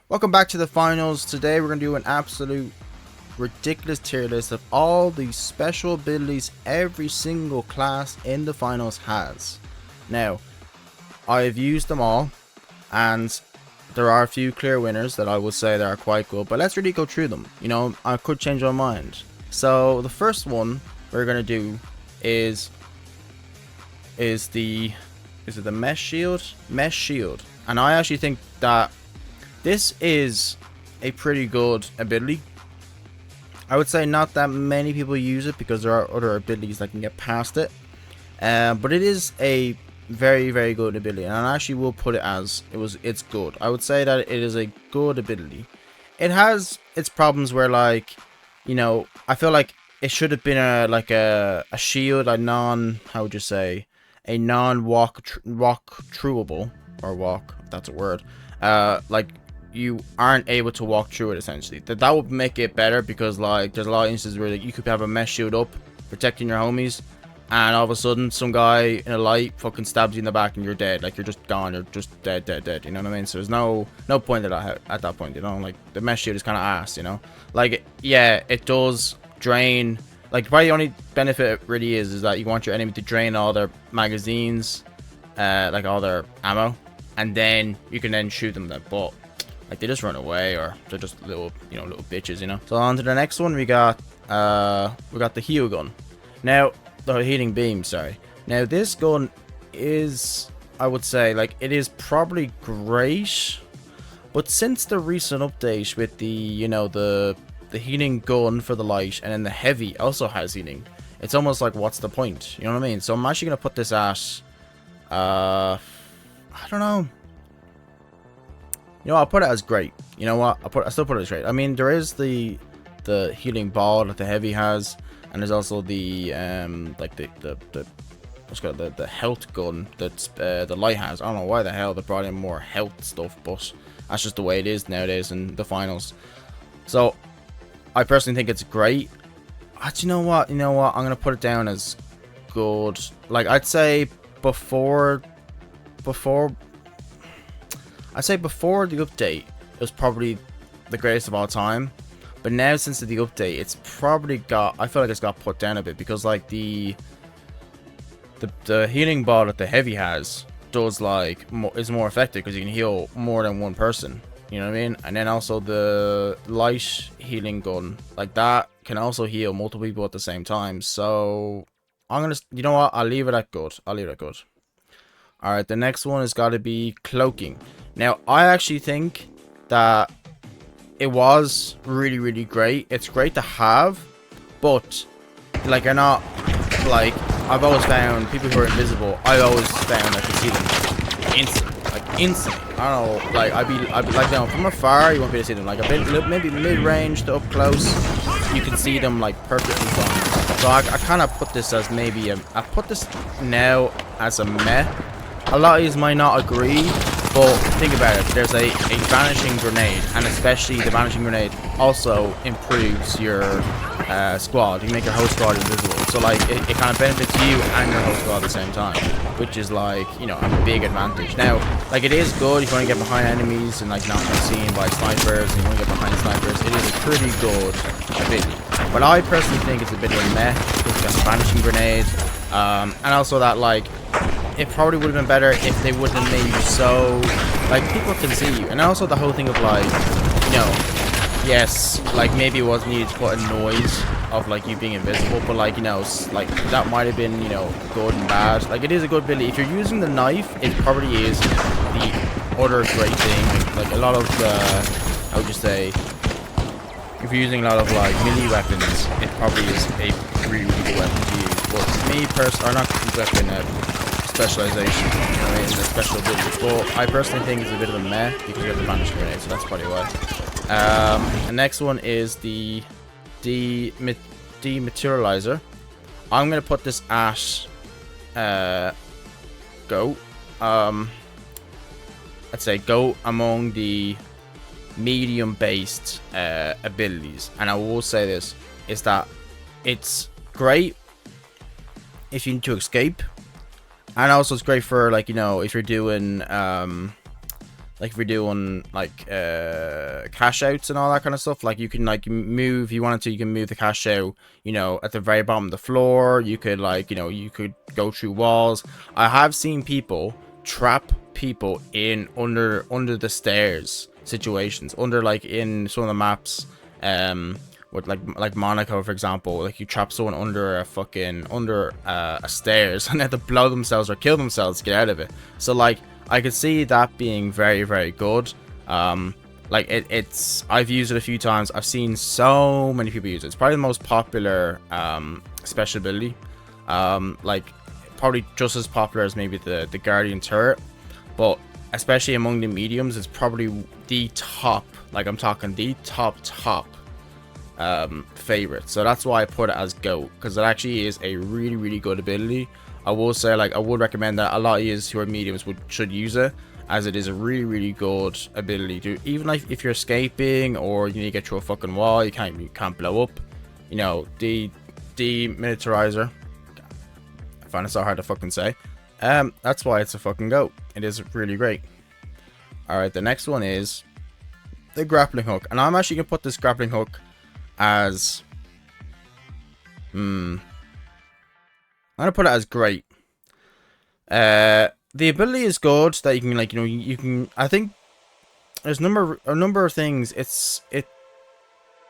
Welcome back to the finals. Today we're going to do an absolute ridiculous tier list of all the special abilities every single class in the finals has. Now, I've used them all, and there are a few clear winners that I would say that are quite good, but let's really go through them. You know, I could change my mind. So the first one we're going to do is it the mesh shield? Mesh shield. And I actually think that this is a pretty good ability. I would say not that many people use it because there are other abilities that can get past it. But it is a very, very good ability, and I actually will put it as it's good. I would say that it is a good ability. It has its problems where, like, you know, I feel like it should have been a shield, a non, how would you say, a non-walk trueable, or walk, if that's a word. Like, you aren't able to walk through it, essentially. That would make it better, because like there's a lot of instances where, like, you could have a mesh shield up protecting your homies, and all of a sudden some guy in a light fucking stabs you in the back and you're dead. Like, you're just gone, you're just dead, you know what I mean? So there's no point at that point, you know. Like, the mesh shield is kind of ass, you know. Like, yeah, it does drain. Like, probably the only benefit it really is that you want your enemy to drain all their magazines, like all their ammo, and then you can then shoot them. But like, they just run away, or they're just little bitches, you know. So on to the next one, we got the heal gun. Now, the healing beam, sorry. Now, this gun is, I would say, like, it is probably great, but since the recent update with the, you know, the healing gun for the light, and then the heavy also has healing, it's almost like, what's the point? You know what I mean? So I'm actually gonna put this at, I don't know. You know, I'll put it as great. You know what? I still put it as great. I mean, there is the healing ball that the heavy has, and there's also the like the what's called the health gun that the light has. I don't know why the hell they brought in more health stuff, but that's just the way it is nowadays in the finals. So I personally think it's great. You know what? I'm gonna put it down as good. Like, I'd say before the update, it was probably the greatest of all time. But now, since the update, it's probably I feel like it's got put down a bit, because like the healing ball that the heavy has does, like, is more effective because you can heal more than one person. You know what I mean? And then also the light healing gun, like, that can also heal multiple people at the same time. So I'm gonna, you know what? I'll leave it at good. Alright, the next one has got to be cloaking. Now, I actually think that it was really, really great. It's great to have, but, like, you're not, like, I've always found people who are invisible, I always found I could see them instantly. I don't know, like, I'd be like, down from afar, you won't be able to see them. Like, a bit, maybe mid-range to up close, you can see them, like, perfectly fine. So I kind of put this as maybe I put this now as a meh. A lot of you might not agree, but think about it. There's a vanishing grenade, and especially the vanishing grenade also improves your squad. You make your whole squad invisible, so like it kind of benefits you and your whole squad at the same time, which is, like, you know, a big advantage. Now, like, it is good if you want to get behind enemies and, like, not be seen by snipers, and you want to get behind snipers. It is a pretty good ability, but I personally think it's a bit of a meh because it's got the vanishing grenade, and also that, like, it probably would have been better if they wouldn't have made you so, like, people can see you. And also the whole thing of, like, you know, yes, like, maybe it was needed to put a noise of, like, you being invisible, but, like, you know, like, that might have been, you know, good and bad. Like, it is a good ability. If you're using the knife, it probably is the other great thing. Like, a lot of how would you say, if you're using a lot of, like, melee weapons, it probably is a really, really good weapon to use. But me personally, or not weapon, specialization, you know what I mean, the special abilities. But I personally think it's a bit of a meh because you have the vanishing grenade, so that's probably why. The next one is the dematerializer. I'm gonna put this at go. I'd say go among the medium based abilities, and I will say this is that it's great if you need to escape. And also it's great for, like, you know, if you're doing like if you're doing like cash outs and all that kind of stuff, like you can like move, if you wanted to, you can move the cash out, you know, at the very bottom of the floor. You could like, you know, you could go through walls. I have seen people trap people in under the stairs situations, under like in some of the maps, with like Monaco, for example. Like you trap someone under a fucking a stairs and they have to blow themselves or kill themselves to get out of it. So like I could see that being very, very good. Like it's I've used it a few times. I've seen so many people use it. It's probably the most popular special ability. Like probably just as popular as maybe the Guardian turret, but especially among the mediums, it's probably the top. Like I'm talking the top favorite. So that's why I put it as GOAT, because it actually is a really, really good ability. I will say, like, I would recommend that a lot of you who are mediums should use it, as it is a really, really good ability to, even like if you're escaping or you need to get through a fucking wall, you can't blow up, you know, demilitarizer. I find it so hard to fucking say. That's why it's a fucking GOAT. It is really great. Alright, the next one is the grappling hook, and I'm actually gonna put this grappling hook as I'm gonna put it as great. The ability is good, that you can, like, you know, you can, I think there's a number of things. It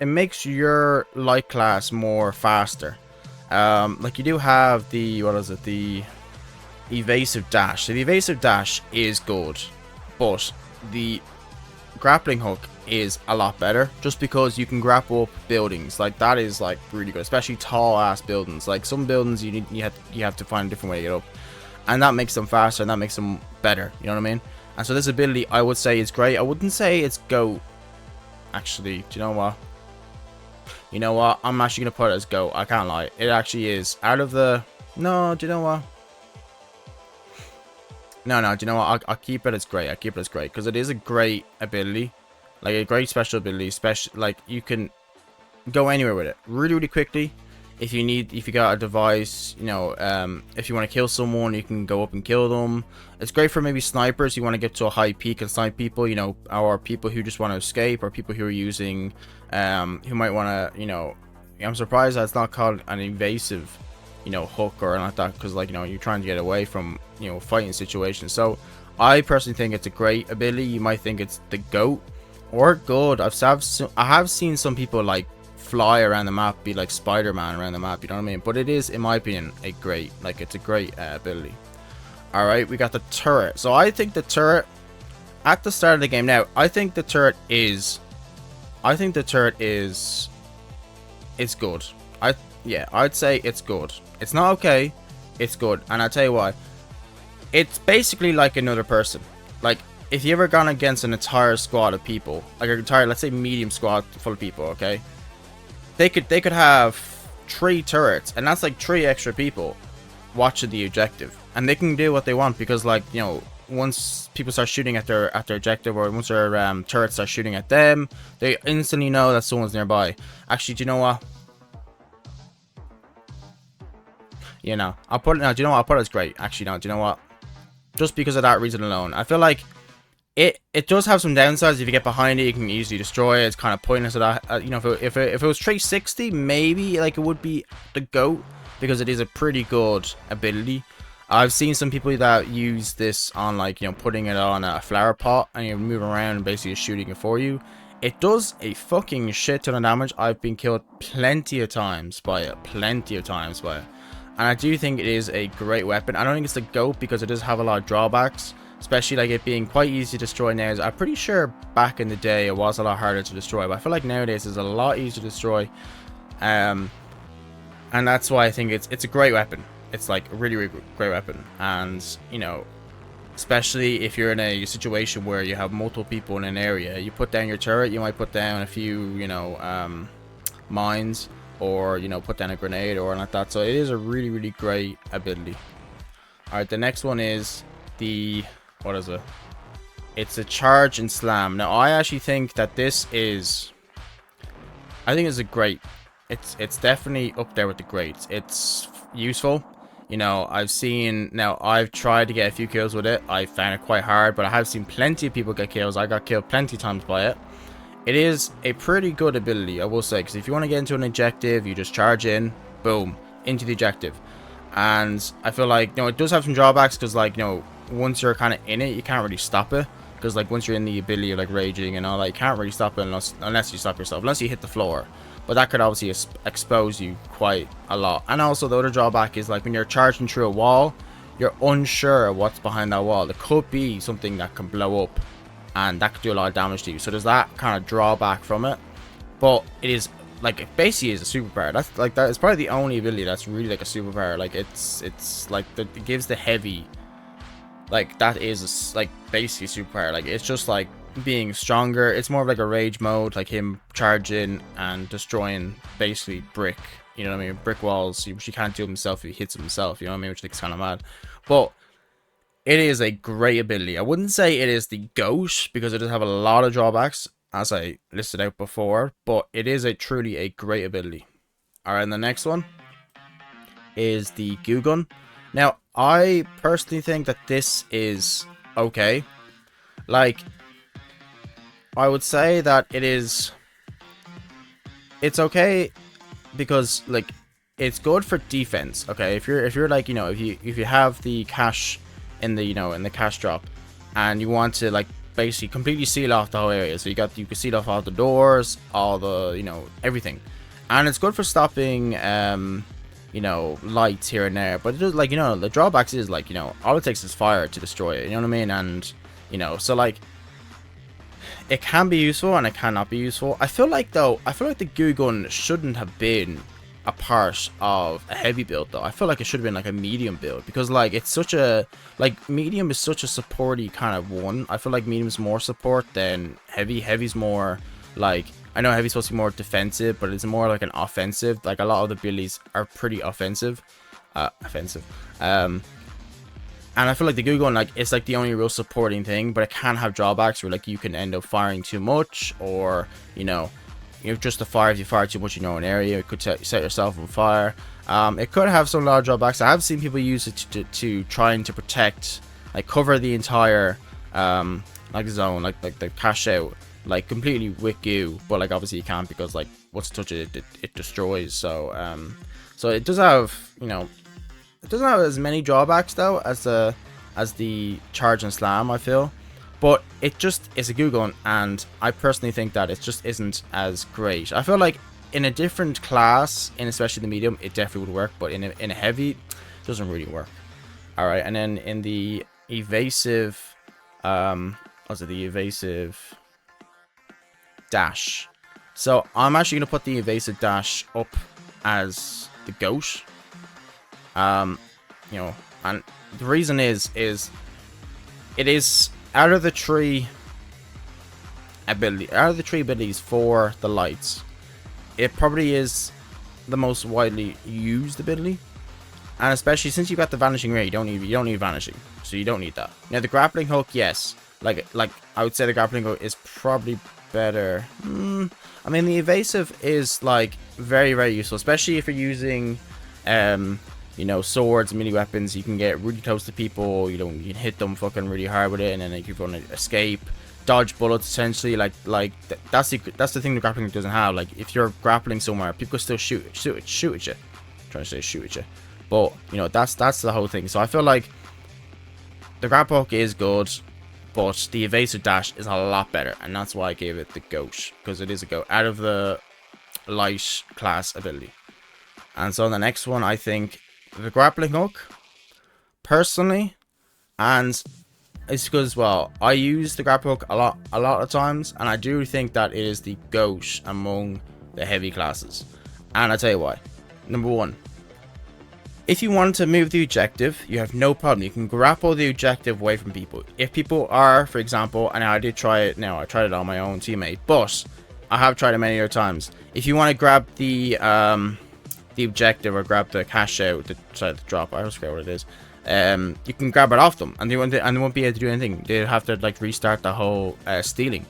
makes your light class more faster. Like you do have the, what is it, the evasive dash. So the evasive dash is good, but the grappling hook is a lot better, just because you can grapple up buildings. Like that is like really good, especially tall ass buildings. Like some buildings you have to find a different way to get up, and that makes them faster and that makes them better, you know what I mean? And so this ability, I would say, is great. I wouldn't say it's GOAT, actually. Do you know what? I'm actually gonna put it as GOAT. I can't lie, it actually is. Out of the, no, do you know what? No, do you know what? I'll keep it as great. I'll keep it as great, because it is a great ability, like a great special ability. Like you can go anywhere with it really, really quickly. If you got a device, you know, if you want to kill someone, you can go up and kill them. It's great for maybe snipers. You want to get to a high peak and snipe people, you know, or people who just want to escape, or people who are using, who might want to, you know. I'm surprised that it's not called an evasive, you know, hook or anything like that, because, like, you know, you're trying to get away from, you know, fighting situations. So I personally think it's a great ability. You might think it's the GOAT or good. I have seen some people like fly around the map, be like Spider-Man around the map, you know what I mean? But it is, in my opinion, a great, like, it's a great ability. All right, we got the turret. So I think the turret at the start of the game, now I think the turret is it's good. I'd say it's good. It's not okay, it's good. And I'll tell you why. It's basically like another person. Like, if you ever gone against an entire squad of people, like an entire, let's say, medium squad full of people, okay, they could have 3 turrets, and that's like 3 extra people watching the objective, and they can do what they want, because, like, you know, once people start shooting at their objective, or once their turrets start shooting at them, they instantly know that someone's nearby. Actually, do you know what? You know, I'll put it now. Do you know what? I'll put it as great. Actually, no. Do you know what? Just because of that reason alone, I feel like it does have some downsides. If you get behind it, you can easily destroy it. It's kind of pointless at that. You know, if it was 360, maybe like it would be the GOAT, because it is a pretty good ability. I've seen some people that use this on, like, you know, putting it on a flower pot and you move around and basically shooting it for you. It does a fucking shit ton of damage. I've been killed plenty of times by it. And I do think it is a great weapon. I don't think it's the GOAT, because it does have a lot of drawbacks, especially like it being quite easy to destroy now. I'm pretty sure back in the day it was a lot harder to destroy, but I feel like nowadays it's a lot easier to destroy. And that's why I think it's a great weapon. It's like a really, really great weapon. And, you know, especially if you're in a situation where you have multiple people in an area, you put down your turret, you might put down a few, you know, mines, or, you know, put down a grenade or like that. So it is a really, really great ability. All right, the next one is the, what is it? It's a charge and slam. Now I actually think that this is, I think it's a great, it's definitely up there with the greats. It's useful. You know, I've tried to get a few kills with it. I found it quite hard, but I have seen plenty of people get kills. I got killed plenty of times by it. It is a pretty good ability, I will say, because if you want to get into an objective, you just charge in, boom, into the objective. And I feel like, it does have some drawbacks, because, like, once you're kind of in it, you can't really stop it. Because, like, once you're in the ability of, like, raging and all that, you can't really stop it unless you stop yourself, unless you hit the floor. But that could obviously expose you quite a lot. And also, the other drawback is, like, when you're charging through a wall, you're unsure of what's behind that wall. There could be something that can blow up, and that could do a lot of damage to you. So there's that kind of drawback from it. But it is, like, it basically is a superpower. That's, like, that is probably the only ability that's really, like, a superpower. Like, it's like, it gives the heavy, like, that is, like, basically superpower. Like, it's just, like, being stronger. It's more of like a rage mode, like him charging and destroying basically brick, you know what I mean, brick walls, which he can't do himself if he hits himself, you know what I mean, which is kind of mad. But it is a great ability. I wouldn't say it is the GOAT, because it does have a lot of drawbacks, as I listed out before, but it is truly a great ability. Alright, and the next one is the Goo Gun. Now, I personally think that this is okay. Like, I would say that it's okay because, like, it's good for defense. Okay, if you're like, if you have the cash in the in the cash drop, and you want to, like, basically completely seal off the whole area, so you can seal off all the doors, all the everything, and it's good for stopping lights here and there. But it is, like, the drawbacks is, like, all it takes is fire to destroy it, you know what I mean? And so, like, it can be useful and it cannot be useful. I feel like the Goo Gun shouldn't have been a part of a heavy build, though. I feel like it should have been like a medium build, because, like, it's such a, like, medium is such a supporty kind of one. I feel like medium's more support than heavy. Heavy's more, like, I know heavy's supposed to be more defensive, but it's more like an offensive. Like, a lot of the abilities are pretty offensive. And I feel like the Goo Gun, like, it's like the only real supporting thing, but it can have drawbacks where, like, you can end up firing too much, or just to fire, if you fire too much in your own area, it could set yourself on fire. It could have some large drawbacks. I have seen people use it to trying to protect, like, cover the entire like zone, like the cash out, like, completely with goo, but, like, obviously you can't, because, like, once you touch it, it destroys. So so it does have, it doesn't have as many drawbacks, though, as the charge and slam, I feel. But it just is a Goo Gun, and I personally think that it just isn't as great. I feel like in a different class, in especially the medium, it definitely would work, but in a heavy, it doesn't really work. Alright, and then in the evasive, the evasive dash. So I'm actually going to put the evasive dash up as the GOAT. And the reason is it is out of the three abilities for the lights, it probably is the most widely used ability, and especially since you've got the vanishing ray, you don't need vanishing, so you don't need that. Now, the grappling hook, yes, like I would say the grappling hook is probably better. I mean, the evasive is, like, very, very useful, especially if you're using swords, mini weapons. You can get really close to people, you can hit them fucking really hard with it, and then, like, you're going to escape, dodge bullets, essentially. That's the thing the grappling doesn't have. Like, if you're grappling somewhere, people still shoot at you. I'm trying to say shoot at you, but that's the whole thing. So I feel like the grapple hook is good, but the evasive dash is a lot better, and that's why I gave it the GOAT, because it is a GOAT out of the light class ability. And so the next one, I think the grappling hook, personally, and it's because, well, I use the grappling hook a lot of times, and I do think that it is the GOAT among the heavy classes. And I'll tell you why. Number one, if you want to move the objective, you have no problem. You can grapple the objective away from people. If people are, for example, and I did try it, I tried it on my own teammate, but I have tried it many other times. If you want to grab the objective, or grab the cash out, the drop, I don't forget what it is, you can grab it off them, and they won't be able to do anything. They'll have to, like, restart the whole stealing.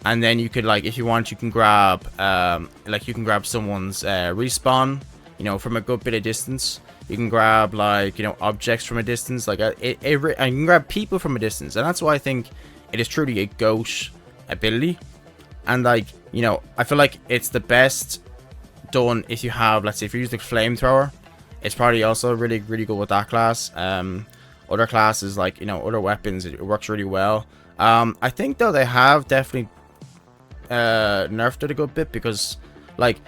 And then you could, like, if you want, you can grab someone's respawn, from a good bit of distance. You can grab, like, you know, objects from a distance. Like, I can grab people from a distance. And that's why I think it is truly a ghost ability. And, like, you know, I feel like it's the best done if you have, let's say, if you use the flamethrower. It's probably also really, really good with that class. Other classes, like, you know, other weapons, it works really well. I think, though, they have definitely nerfed it a good bit, because, like,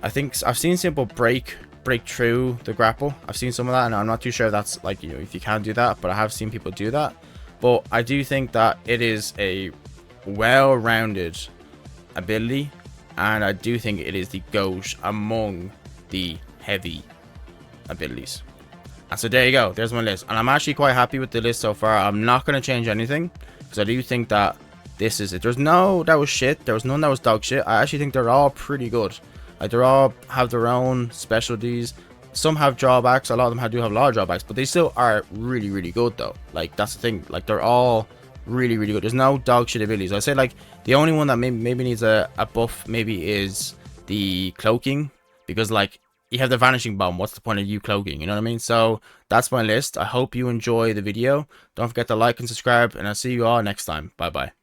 I think I've seen simple break through the grapple. I've seen some of that, and I'm not too sure if that's, like, you know, if you can do that, but I have seen people do that. But I do think that it is a well-rounded ability, and I do think it is the GOAT among the heavy abilities. And so there you go, there's my list, and I'm actually quite happy with the list so far. I'm not going to change anything, because I do think that this is it. There's no that was shit, there was none that was dog shit. I actually think they're all pretty good. Like, they all have their own specialties. Some have drawbacks, a lot of them do have a lot of drawbacks, but they still are really, really good, though. Like, that's the thing, like, they're all really, really good. There's no dog shit abilities. I'd say, like, the only one that maybe needs a buff maybe is the cloaking, because, like, you have the vanishing bomb. What's the point of you cloaking? You know what I mean? So that's my list. I hope you enjoy the video. Don't forget to like and subscribe, and I'll see you all next time. Bye bye.